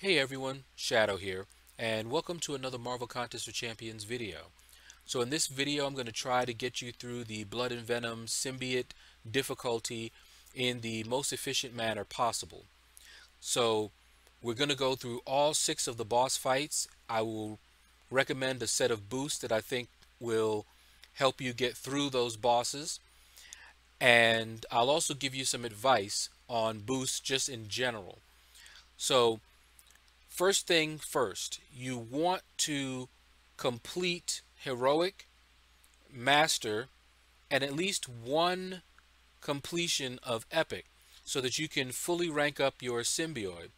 Hey everyone, Shaedow here, and welcome to another Marvel Contest of Champions video. So in this video I'm going to try to get you through the Blood and Venom Symbiote difficulty in the most efficient manner possible. So we're going to go through all 6 of the boss fights. I will recommend a set of boosts that I think will help you get through those bosses, and I'll also give you some advice on boosts just in general. So first thing first, you want to complete Heroic, Master, and at least one completion of Epic so that you can fully rank up your Symbiote.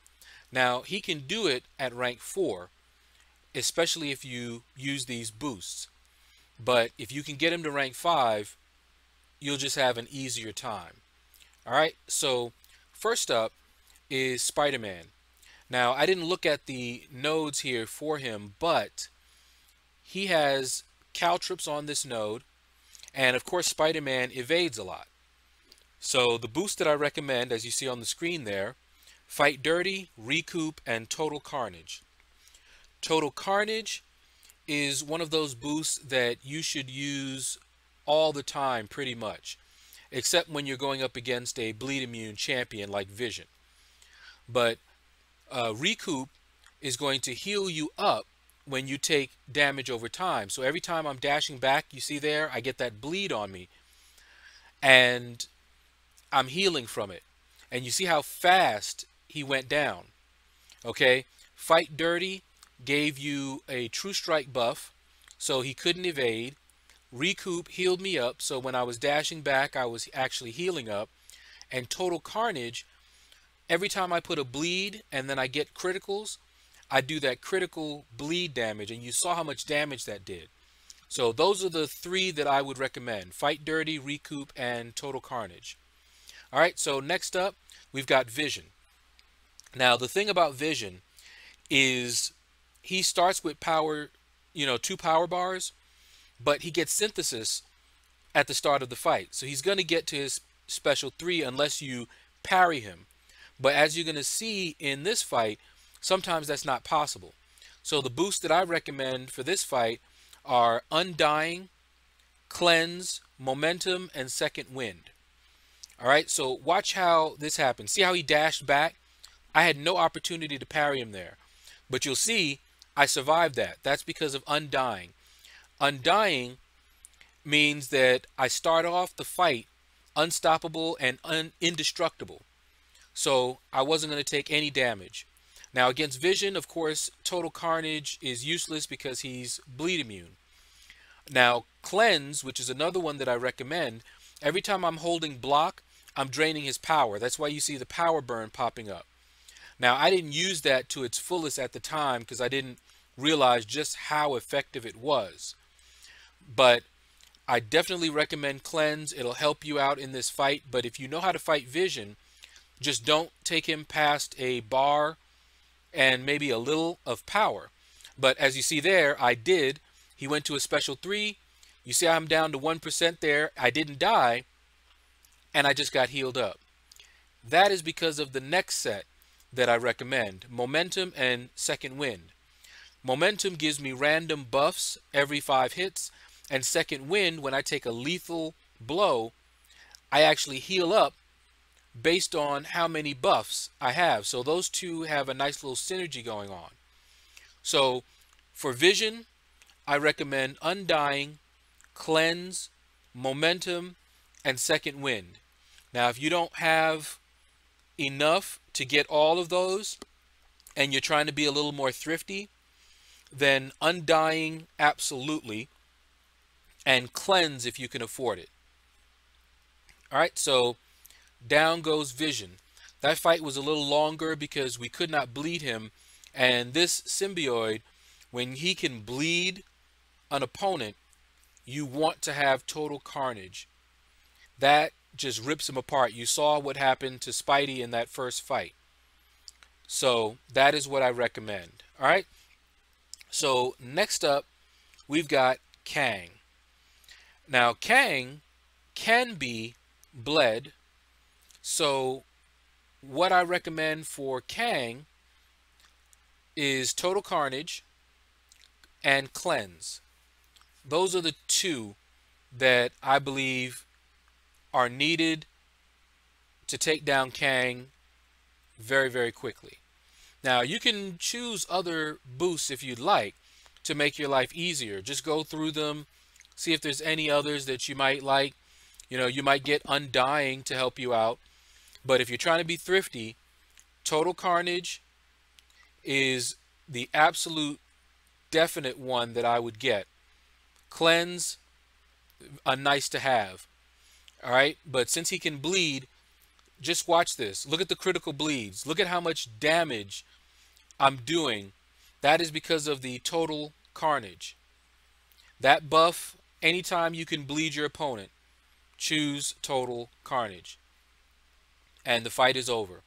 Now, he can do it at rank 4, especially if you use these boosts. But if you can get him to rank 5, you'll just have an easier time. Alright, so first up is Spider-Man. Now, I didn't look at the nodes here for him, but he has caltrops on this node, and of course Spider-Man evades a lot. So the boost that I recommend, as you see on the screen there, Fight Dirty, Recoup, and Total Carnage. Total Carnage is one of those boosts that you should use all the time pretty much, except when you're going up against a bleed immune champion like Vision. But Recoup is going to heal you up when you take damage over time. So every time I'm dashing back, you see there, I get that bleed on me, and I'm healing from it. And you see how fast he went down. Okay, Fight Dirty gave you a True Strike buff, so he couldn't evade. Recoup healed me up, so when I was dashing back, I was actually healing up. And Total Carnage, every time I put a bleed and then I get criticals, I do that critical bleed damage, and you saw how much damage that did. So those are the 3 that I would recommend: Fight Dirty, Recoup, and Total Carnage. Alright, so next up, we've got Vision. Now, the thing about Vision is he starts with power, 2 power bars, but he gets synthesis at the start of the fight. So he's going to get to his special 3 unless you parry him. But as you're going to see in this fight, sometimes that's not possible. So the boosts that I recommend for this fight are Undying, Cleanse, Momentum, and Second Wind. Alright, so watch how this happens. See how he dashed back? I had no opportunity to parry him there. But you'll see I survived that. That's because of Undying. Undying means that I start off the fight unstoppable and indestructible. So I wasn't going to take any damage. Now against Vision, of course, Total Carnage is useless because he's bleed immune. Now Cleanse, which is another one that I recommend, every time I'm holding block, I'm draining his power. That's why you see the power burn popping up. Now I didn't use that to its fullest at the time because I didn't realize just how effective it was. But I definitely recommend Cleanse. It'll help you out in this fight. But if you know how to fight Vision, just don't take him past a bar and maybe a little of power. But as you see there, I did. He went to a special 3. You see I'm down to 1% there. I didn't die, and I just got healed up. That is because of the next set that I recommend, Momentum and Second Wind. Momentum gives me random buffs every 5 hits, and Second Wind, when I take a lethal blow, I actually heal up based on how many buffs I have. So those two have a nice little synergy going on. So for Vision, I recommend Undying, Cleanse, Momentum, and Second Wind. Now if you don't have enough to get all of those and you're trying to be a little more thrifty, then Undying absolutely, and Cleanse if you can afford it. Alright, so down goes Vision. That fight was a little longer because we could not bleed him, and this symbiote, when he can bleed an opponent, you want to have Total Carnage. That just rips him apart. You saw what happened to Spidey in that first fight. So that is what I recommend. Alright, so next up we've got Kang. Now Kang can be bled. So what I recommend for Kang is Total Carnage and Cleanse. Those are the two that I believe are needed to take down Kang very, very quickly. Now, you can choose other boosts if you'd like to make your life easier. Just go through them, see if there's any others that you might like. You know, you might get Undying to help you out. But if you're trying to be thrifty, Total Carnage is the absolute definite one that I would get. Cleanse, a nice to have. All right, but since he can bleed, just watch this. Look at the critical bleeds. Look at how much damage I'm doing. That is because of the Total Carnage. That buff, anytime you can bleed your opponent, choose Total Carnage. And the fight is over.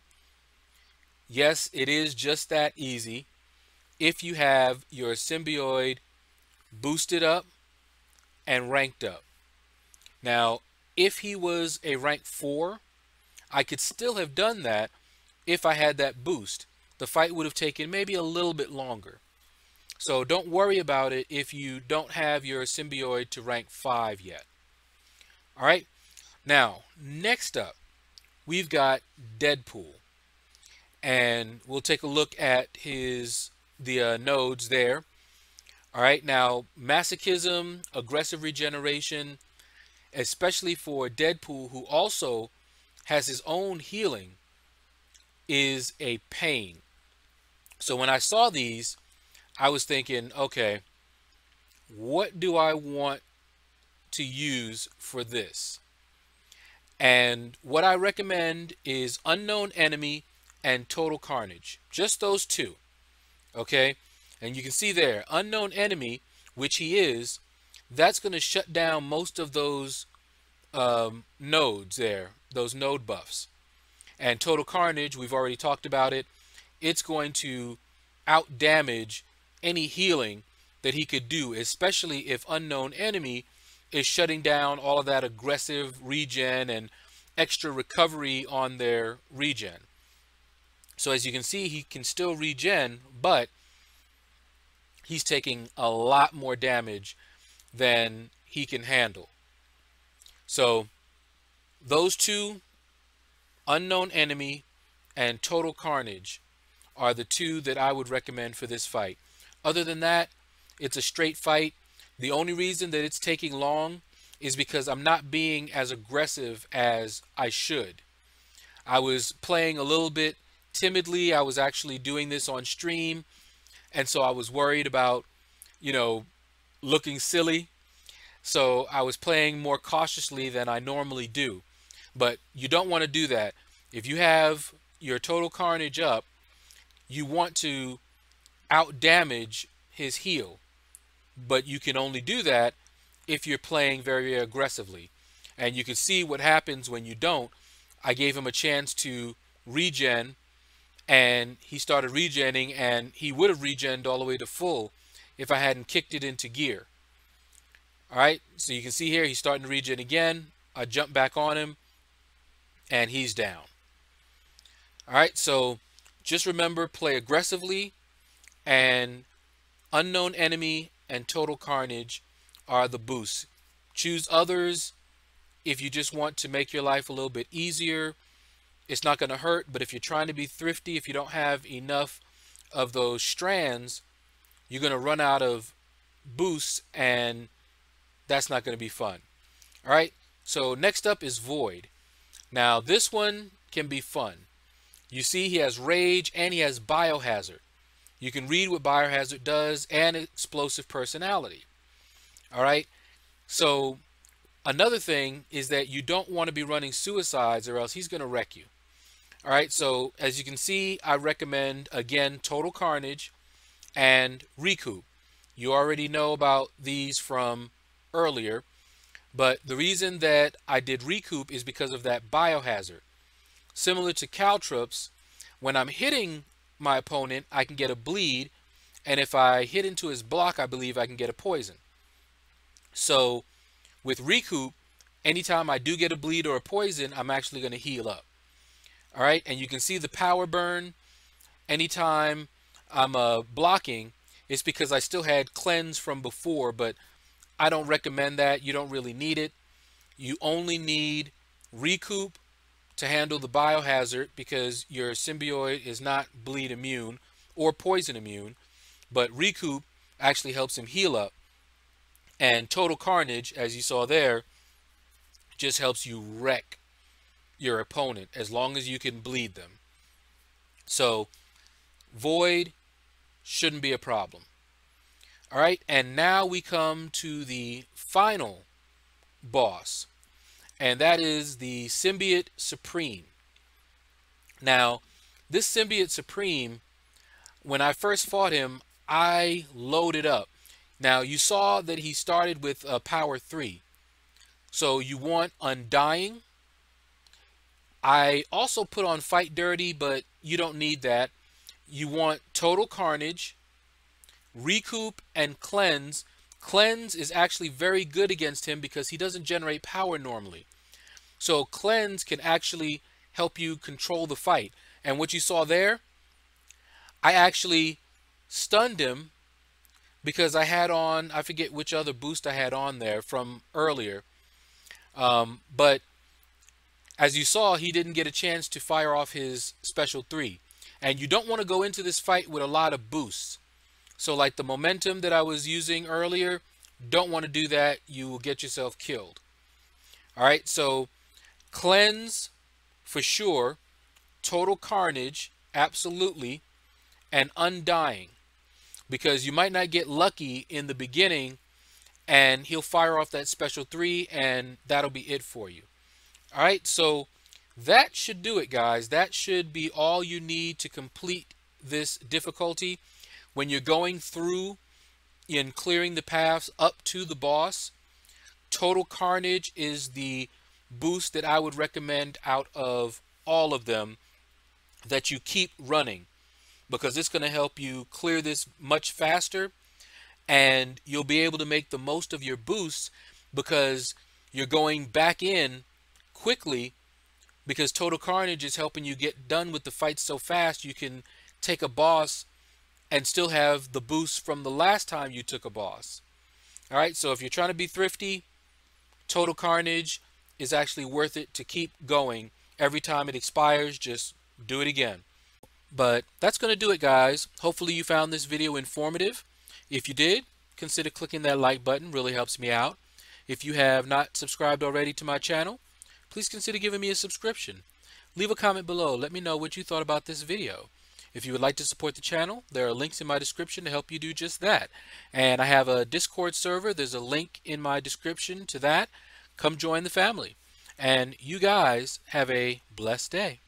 Yes, it is just that easy if you have your symbiote boosted up and ranked up. Now, if he was a rank 4, I could still have done that if I had that boost. The fight would have taken maybe a little bit longer. So don't worry about it if you don't have your symbiote to rank 5 yet. All right. Now, next up, we've got Deadpool. And we'll take a look at the nodes there. All right. Now, Masochism, aggressive regeneration, especially for Deadpool, who also has his own healing, is a pain. So when I saw these, I was thinking, okay, what do I want to use for this? And what I recommend is Unknown Enemy and Total Carnage. Just those two. Okay? And you can see there, Unknown Enemy, which he is, that's going to shut down most of those nodes there, those node buffs. And Total Carnage, we've already talked about it. It's going to out damage any healing that he could do, especially if Unknown Enemy is shutting down all of that aggressive regen and extra recovery on their regen. So as you can see, he can still regen, but he's taking a lot more damage than he can handle. So those two, Unknown Enemy and Total Carnage, are the two that I would recommend for this fight. Other than that, it's a straight fight. The only reason that it's taking long is because I'm not being as aggressive as I should. I was playing a little bit timidly. I was actually doing this on stream, and so I was worried about, you know, looking silly. So I was playing more cautiously than I normally do. But you don't want to do that. If you have your Total Carnage up, you want to out damage his heal. But you can only do that if you're playing very aggressively. And you can see what happens when you don't. I gave him a chance to regen, and he started regenning, and he would have regened all the way to full if I hadn't kicked it into gear. All right, so you can see here he's starting to regen again. I jump back on him, and he's down. All right, so just remember, play aggressively, and Unknown Enemy and Total Carnage are the boosts. Choose others if you just want to make your life a little bit easier. It's not going to hurt, but if you're trying to be thrifty, if you don't have enough of those strands, you're going to run out of boosts, and that's not going to be fun. All right, so next up is Void. Now, this one can be fun. You see he has Rage and he has Biohazard. You can read what Biohazard does and Explosive Personality. All right, so another thing is that you don't want to be running Suicides, or else he's going to wreck you. All right, so as you can see, I recommend, again, Total Carnage and Recoup. You already know about these from earlier, but the reason that I did Recoup is because of that Biohazard. Similar to Caltrops, when I'm hitting my opponent, I can get a bleed, and if I hit into his block, I believe I can get a poison. So with Recoup, anytime I do get a bleed or a poison, I'm actually going to heal up. All right, and you can see the power burn. Anytime I'm blocking, it's because I still had cleanse from before, but I don't recommend that. You don't really need it. You only need recoup to handle the biohazard because your symbiote is not bleed immune or poison immune, but recoup actually helps him heal up. And total carnage, as you saw there, just helps you wreck your opponent as long as you can bleed them. So void shouldn't be a problem. All right, and now we come to the final boss, and that is the Symbiote Supreme. Now, this Symbiote Supreme, when I first fought him, I loaded up. Now, you saw that he started with power 3. So you want Undying. I also put on Fight Dirty, but you don't need that. You want Total Carnage, Recoup, and Cleanse. Cleanse is actually very good against him because he doesn't generate power normally. So Cleanse can actually help you control the fight. And what you saw there, I actually stunned him because I had on, I forget which other boost I had on there from earlier. But as you saw, he didn't get a chance to fire off his special 3. And you don't want to go into this fight with a lot of boosts. So like the momentum that I was using earlier, don't want to do that. You will get yourself killed. All right, so Cleanse for sure, Total Carnage, absolutely, and Undying. Because you might not get lucky in the beginning and he'll fire off that special 3 and that'll be it for you. All right, so that should do it, guys. That should be all you need to complete this difficulty. When you're going through and clearing the paths up to the boss, Total Carnage is the boost that I would recommend out of all of them that you keep running, because it's going to help you clear this much faster, and you'll be able to make the most of your boosts because you're going back in quickly, because Total Carnage is helping you get done with the fight so fast you can take a boss and still have the boost from the last time you took a boss. All right, so if you're trying to be thrifty, Total Carnage is actually worth it to keep going. Every time it expires, just do it again. But that's going to do it, guys. Hopefully you found this video informative. If you did, consider clicking that like button. Really helps me out. If you have not subscribed already to my channel, please consider giving me a subscription. Leave a comment below. Let me know what you thought about this video. If you would like to support the channel, there are links in my description to help you do just that. And I have a Discord server. There's a link in my description to that. Come join the family. And you guys have a blessed day.